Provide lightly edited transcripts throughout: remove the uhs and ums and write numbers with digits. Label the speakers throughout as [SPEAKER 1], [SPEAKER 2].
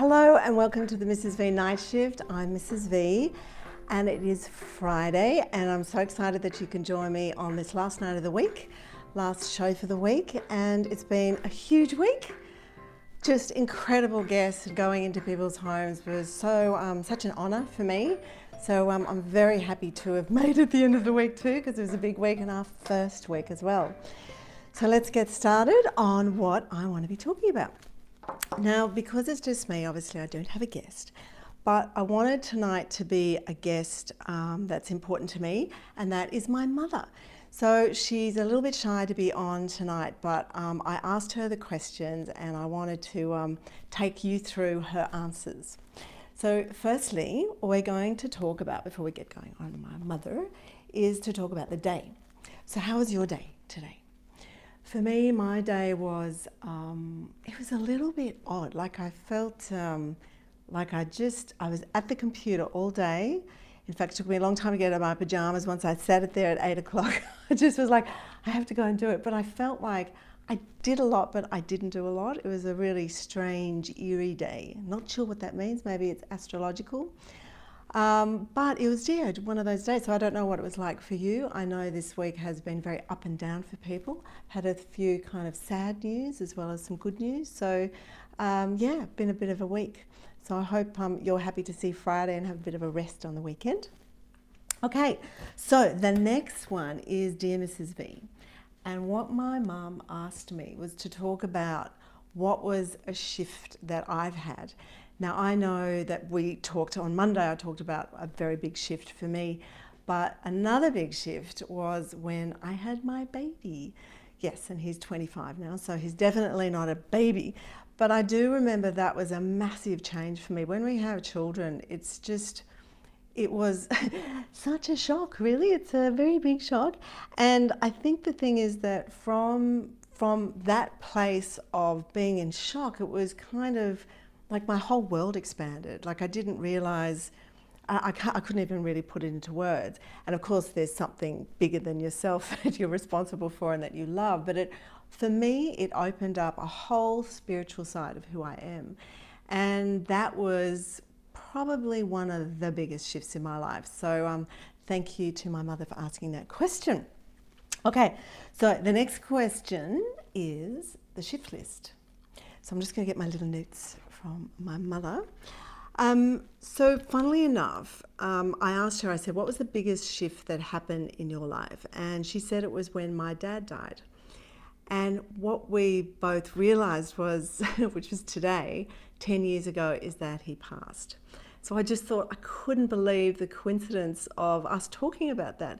[SPEAKER 1] Hello and welcome to the Mrs. V Night Shift. I'm Mrs. V and it is Friday and I'm so excited that you can join me on this last night of the week, last show for the week, and it's been a huge week. Just incredible guests going into people's homes was such an honour for me. So I'm very happy to have made it the end of the week too, because it was a big week and our first week as well. So let's get started on what I want to be talking about. Now, because it's just me, obviously I don't have a guest, but I wanted tonight to be a guest that's important to me, and that is my mother. So she's a little bit shy to be on tonight, but I asked her the questions and I wanted to take you through her answers. So firstly, what we're going to talk about before we get going on my mother is to talk about the day. So how was your day today? For me, my day was, it was a little bit odd. Like I felt like I was at the computer all day. In fact, it took me a long time to get out of my pajamas. Once I sat it there at 8 o'clock, I just was like, I have to go and do it. But I felt like I did a lot, but I didn't do a lot. It was a really strange, eerie day. Not sure what that means. Maybe it's astrological. But it was, one of those days. So I don't know what it was like for you. I know this week has been very up and down for people. Had a few kind of sad news as well as some good news. So been a bit of a week. So I hope you're happy to see Friday and have a bit of a rest on the weekend. Okay, so the next one is Dear Mrs. V. And what my mum asked me was to talk about what was a shift that I've had. Now, I know that we talked on Monday, I talked about a very big shift for me, but another big shift was when I had my baby. Yes, and he's 25 now, so he's definitely not a baby, but I do remember that was a massive change for me. When we have children, it was such a shock, really. It's a very big shock. And I think the thing is that from that place of being in shock, it was kind of like my whole world expanded. Like I didn't realize, I couldn't even really put it into words. And of course there's something bigger than yourself that you're responsible for and that you love. But for me, it opened up a whole spiritual side of who I am. And that was probably one of the biggest shifts in my life. So thank you to my mother for asking that question. Okay, so the next question is the shift list. So I'm just going to get my little notes from my mother. So funnily enough, I asked her, I said, what was the biggest shift that happened in your life? And she said it was when my dad died. And what we both realized was, which was today, 10 years ago, is that he passed. So I just thought, I couldn't believe the coincidence of us talking about that.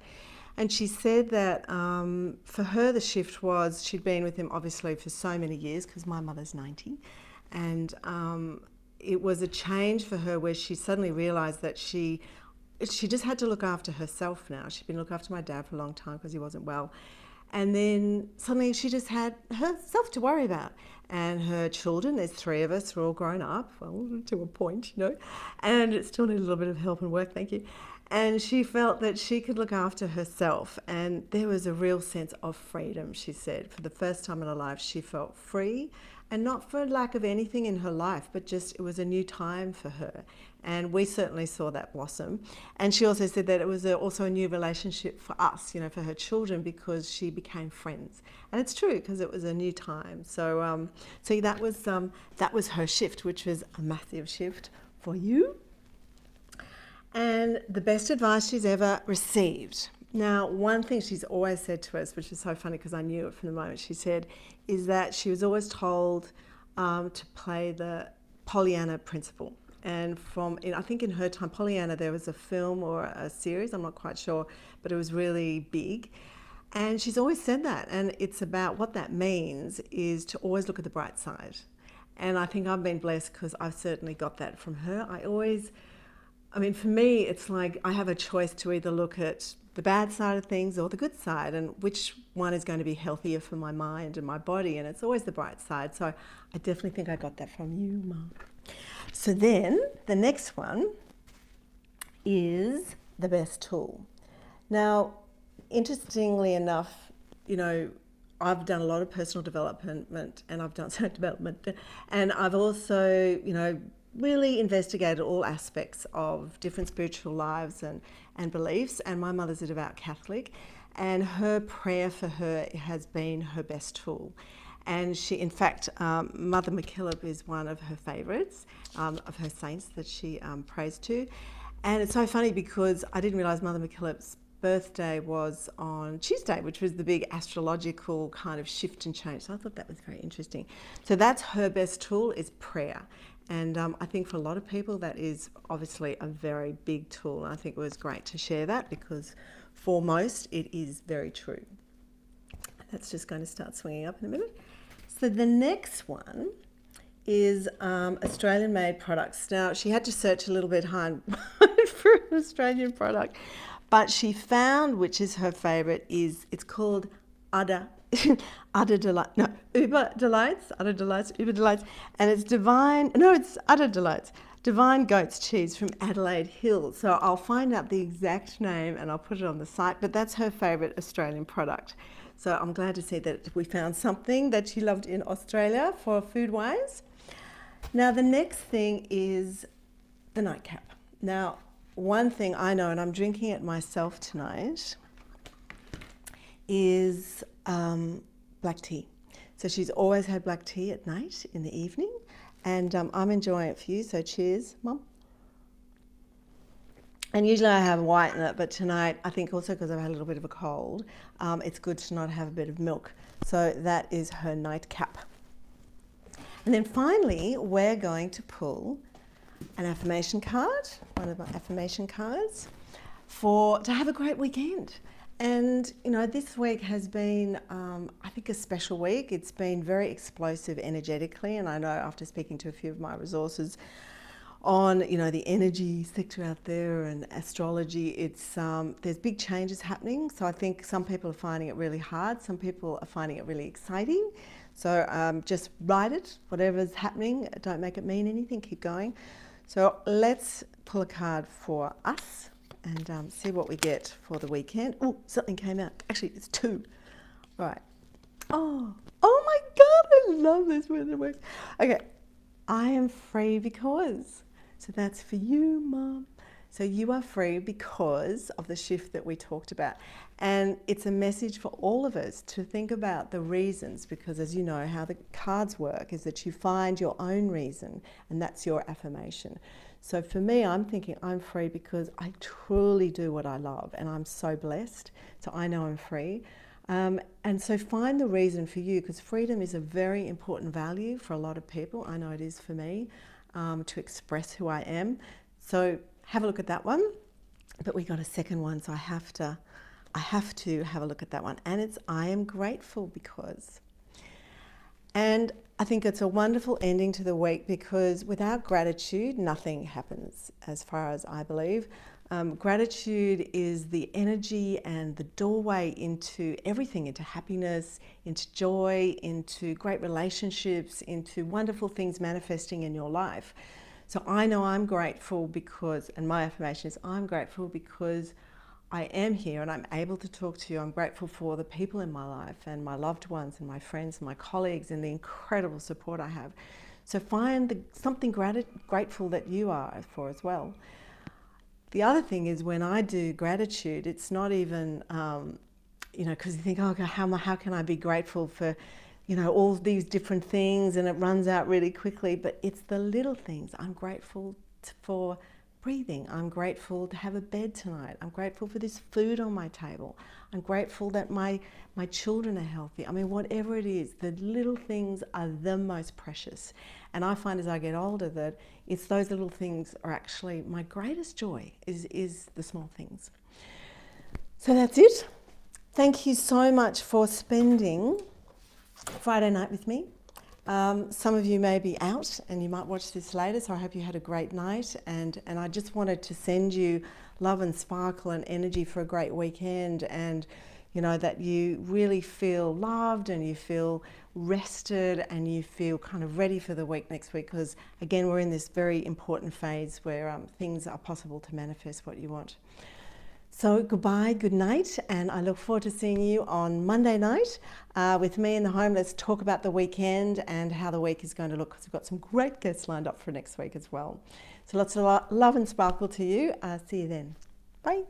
[SPEAKER 1] And she said that for her, the shift was, she'd been with him obviously for so many years, because my mother's 90. And it was a change for her where she suddenly realised that she just had to look after herself now. She'd been looking after my dad for a long time because he wasn't well. And then suddenly she just had herself to worry about. And her children, there's 3 of us, we're all grown up, well, to a point, and it still needs a little bit of help and work, thank you. And she felt that she could look after herself, and there was a real sense of freedom, she said. For the first time in her life, she felt free, and not for lack of anything in her life, but just it was a new time for her. And we certainly saw that blossom. And she also said that it was also a new relationship for us, for her children, because she became friends. And it's true, because it was a new time. So that was her shift, which was a massive shift for you. And the best advice she's ever received. Now, one thing she's always said to us, which is so funny because I knew it from the moment she said, is that she was always told to play the Pollyanna principle. And I think in her time, Pollyanna, there was a film or a series, I'm not quite sure, but it was really big. And she's always said that. And it's about what that means is to always look at the bright side. And I think I've been blessed because I've certainly got that from her. For me, it's like I have a choice to either look at the bad side of things or the good side, and which one is going to be healthier for my mind and my body, and it's always the bright side. So I definitely think I got that from you, Mum. So then the next one is the best tool. Now, interestingly enough, I've done a lot of personal development and I've done self-development, and I've also, really investigated all aspects of different spiritual lives and beliefs. And my mother's a devout Catholic, and her prayer for her has been her best tool. And she, in fact, Mother MacKillop is one of her favourites, of her saints that she prays to. And it's so funny because I didn't realise Mother MacKillop's birthday was on Tuesday, which was the big astrological kind of shift and change. So I thought that was very interesting. So that's her best tool, is prayer. And I think for a lot of people that is obviously a very big tool. I think it was great to share that because for most it is very true. That's just going to start swinging up in a minute. So the next one is Australian-made products. Now, she had to search a little bit hard for an Australian product, but she found, which is her favourite, it's called Uber Delights, and it's Udder Delights, Divine Goat's Cheese from Adelaide Hills. So I'll find out the exact name and I'll put it on the site, but that's her favourite Australian product. So I'm glad to see that we found something that she loved in Australia for food-wise. Now the next thing is the Nightcap. Now, one thing I know, and I'm drinking it myself tonight, is black tea. So she's always had black tea at night in the evening, and I'm enjoying it for you, so cheers, Mum. And usually I have white in it, but tonight, I think also because I've had a little bit of a cold, it's good to not have a bit of milk. So that is her Nightcap. And then finally, we're going to pull an affirmation card, one of my affirmation cards, to have a great weekend. And, you know, this week has been, I think, a special week. It's been very explosive energetically, and I know after speaking to a few of my resources on, you know, the energy sector out there and astrology, it's there's big changes happening. So I think some people are finding it really hard. Some people are finding it really exciting. So just ride it, whatever's happening. Don't make it mean anything. Keep going. So let's pull a card for us and see what we get for the weekend. Oh, something came out. Actually, it's two. Right. Oh my God, I love this when it works. Okay, I am free because. So that's for you, Mum. So you are free because of the shift that we talked about. And it's a message for all of us to think about the reasons, because as you know, how the cards work is that you find your own reason, and that's your affirmation. So for me, I'm thinking I'm free because I truly do what I love, and I'm so blessed. So I know I'm free. And so find the reason for you, because freedom is a very important value for a lot of people. I know it is for me, to express who I am. So have a look at that one. But we got a second one, so I have to have a look at that one. And it's I am grateful because. And I think it's a wonderful ending to the week, because without gratitude, nothing happens, as far as I believe. Gratitude is the energy and the doorway into everything, into happiness, into joy, into great relationships, into wonderful things manifesting in your life. So I know I'm grateful because, and my affirmation is I'm grateful because I am here and I'm able to talk to you. I'm grateful for the people in my life and my loved ones and my friends and my colleagues and the incredible support I have. So find something grateful that you are for as well. The other thing is when I do gratitude, it's not even, you know, because you think, oh, how can I be grateful for, you know, all these different things, and it runs out really quickly. But it's the little things. I'm grateful for breathing. I'm grateful to have a bed tonight. I'm grateful for this food on my table. I'm grateful that my children are healthy. I mean, whatever it is, the little things are the most precious. And I find as I get older that it's those little things are actually my greatest joy, is the small things. So that's it. Thank you so much for spending Friday night with me. Some of you may be out and you might watch this later, so I hope you had a great night, and I just wanted to send you love and sparkle and energy for a great weekend, and you know that you really feel loved and you feel rested and you feel kind of ready for the week next week, because again we're in this very important phase where things are possible to manifest what you want. So goodbye, good night, and I look forward to seeing you on Monday night with me in the home. Let's talk about the weekend and how the week is going to look, because we've got some great guests lined up for next week as well. So lots of love and sparkle to you. See you then. Bye.